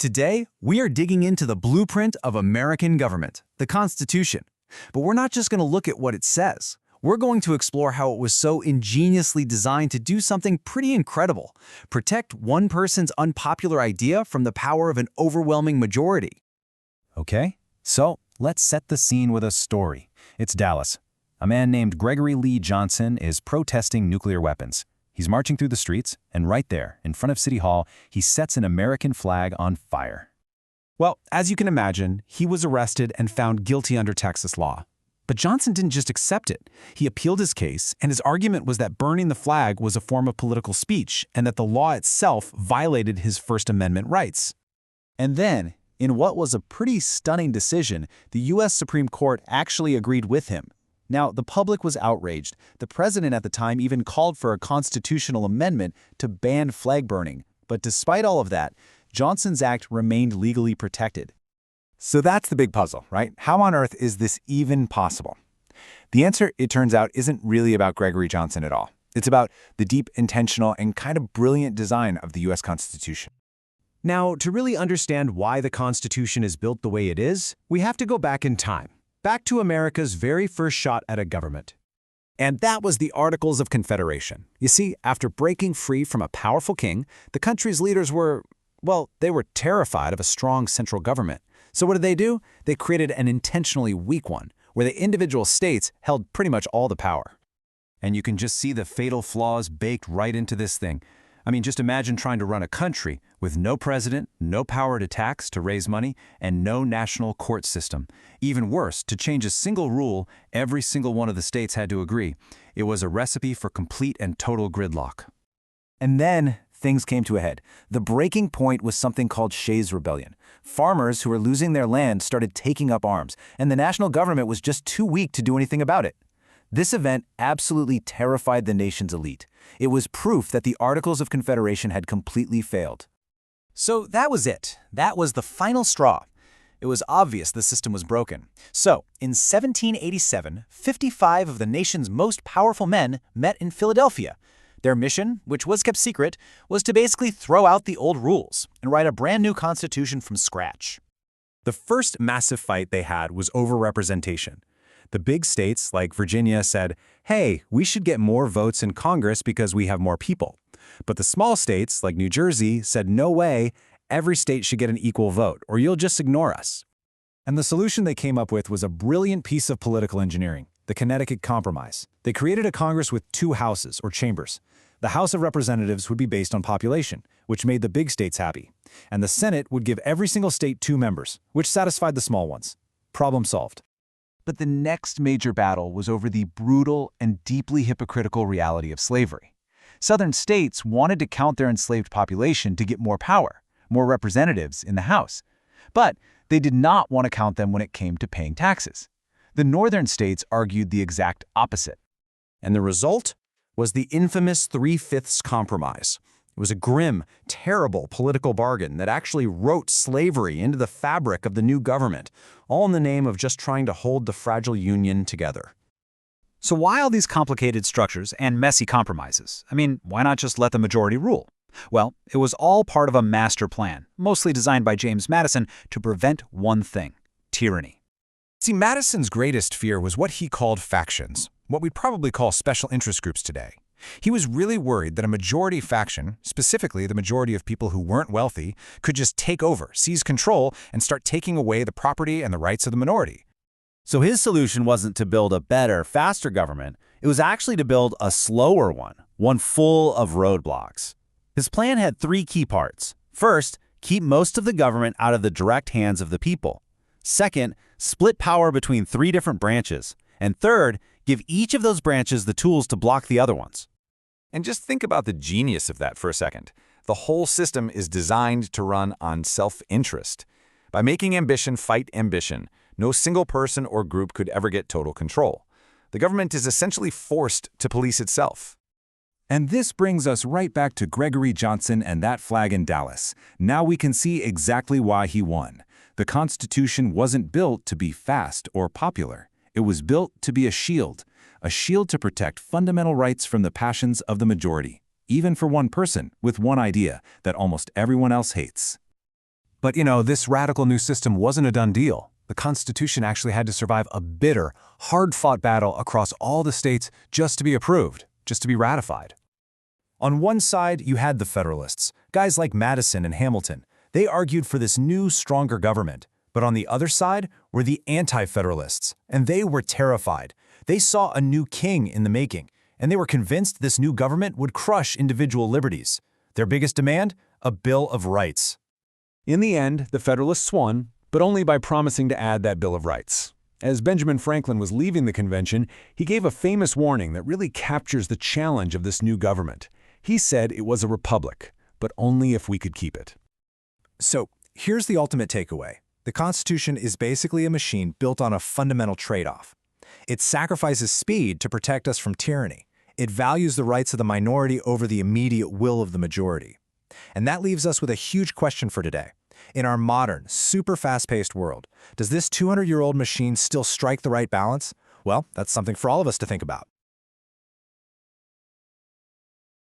Today, we are digging into the blueprint of American government, the Constitution. But we're not just going to look at what it says. We're going to explore how it was so ingeniously designed to do something pretty incredible: protect one person's unpopular idea from the power of an overwhelming majority. Okay, so let's set the scene with a story. It's Dallas. A man named Gregory Lee Johnson is protesting nuclear weapons. He's marching through the streets, and right there, in front of City Hall, he sets an American flag on fire. Well, as you can imagine, he was arrested and found guilty under Texas law. But Johnson didn't just accept it. He appealed his case, and his argument was that burning the flag was a form of political speech and that the law itself violated his First Amendment rights. And then, in what was a pretty stunning decision, the U.S. Supreme Court actually agreed with him. Now, the public was outraged. The president at the time even called for a constitutional amendment to ban flag burning. But despite all of that, Johnson's act remained legally protected. So that's the big puzzle, right? How on earth is this even possible? The answer, it turns out, isn't really about Gregory Johnson at all. It's about the deep, intentional, and kind of brilliant design of the U.S. Constitution. Now, to really understand why the Constitution is built the way it is, we have to go back in time, back to America's very first shot at a government. And that was the Articles of Confederation. You see, after breaking free from a powerful king, the country's leaders were, well, they were terrified of a strong central government. So what did they do? They created an intentionally weak one, where the individual states held pretty much all the power. And you can just see the fatal flaws baked right into this thing. I mean, just imagine trying to run a country with no president, no power to tax, to raise money, and no national court system. Even worse, to change a single rule, every single one of the states had to agree. It was a recipe for complete and total gridlock. And then things came to a head. The breaking point was something called Shays' Rebellion. Farmers who were losing their land started taking up arms, and the national government was just too weak to do anything about it. This event absolutely terrified the nation's elite. It was proof that the Articles of Confederation had completely failed. So that was it. That was the final straw. It was obvious the system was broken. So, in 1787, 55 of the nation's most powerful men met in Philadelphia. Their mission, which was kept secret, was to basically throw out the old rules and write a brand new constitution from scratch. The first massive fight they had was over representation. The big states, like Virginia, said, hey, we should get more votes in Congress because we have more people. But the small states, like New Jersey, said, no way, every state should get an equal vote, or you'll just ignore us. And the solution they came up with was a brilliant piece of political engineering, the Connecticut Compromise. They created a Congress with two houses, or chambers. The House of Representatives would be based on population, which made the big states happy. And the Senate would give every single state 2 members, which satisfied the small ones. Problem solved. But the next major battle was over the brutal and deeply hypocritical reality of slavery. Southern states wanted to count their enslaved population to get more power, more representatives in the House. But they did not want to count them when it came to paying taxes. The northern states argued the exact opposite. And the result was the infamous 3/5 Compromise. It was a grim, terrible political bargain that actually wrote slavery into the fabric of the new government, all in the name of just trying to hold the fragile Union together. So why all these complicated structures and messy compromises? I mean, why not just let the majority rule? Well, it was all part of a master plan, mostly designed by James Madison to prevent one thing: tyranny. See, Madison's greatest fear was what he called factions, what we'd probably call special interest groups today. He was really worried that a majority faction, specifically the majority of people who weren't wealthy, could just take over, seize control, and start taking away the property and the rights of the minority. So his solution wasn't to build a better, faster government. It was actually to build a slower one full of roadblocks. His plan had 3 key parts. First, keep most of the government out of the direct hands of the people. Second, split power between 3 different branches. And third, give each of those branches the tools to block the other ones. And just think about the genius of that for a second. The whole system is designed to run on self-interest. By making ambition fight ambition, no single person or group could ever get total control. The government is essentially forced to police itself. And this brings us right back to Gregory Johnson and that flag in Dallas. Now we can see exactly why he won. The Constitution wasn't built to be fast or popular. It was built to be a shield to protect fundamental rights from the passions of the majority, even for one person with one idea that almost everyone else hates. But, this radical new system wasn't a done deal. The Constitution actually had to survive a bitter, hard-fought battle across all the states just to be approved, just to be ratified. On one side, you had the Federalists, guys like Madison and Hamilton. They argued for this new, stronger government. But on the other side were the Anti-Federalists, and they were terrified. They saw a new king in the making, and they were convinced this new government would crush individual liberties. Their biggest demand? A Bill of Rights. In the end, the Federalists won, but only by promising to add that Bill of Rights. As Benjamin Franklin was leaving the convention, he gave a famous warning that really captures the challenge of this new government. He said it was a republic, but only if we could keep it. So, here's the ultimate takeaway. The Constitution is basically a machine built on a fundamental trade-off. It sacrifices speed to protect us from tyranny. It values the rights of the minority over the immediate will of the majority. And that leaves us with a huge question for today. In our modern, super fast-paced world, does this 200-year-old machine still strike the right balance? Well, that's something for all of us to think about.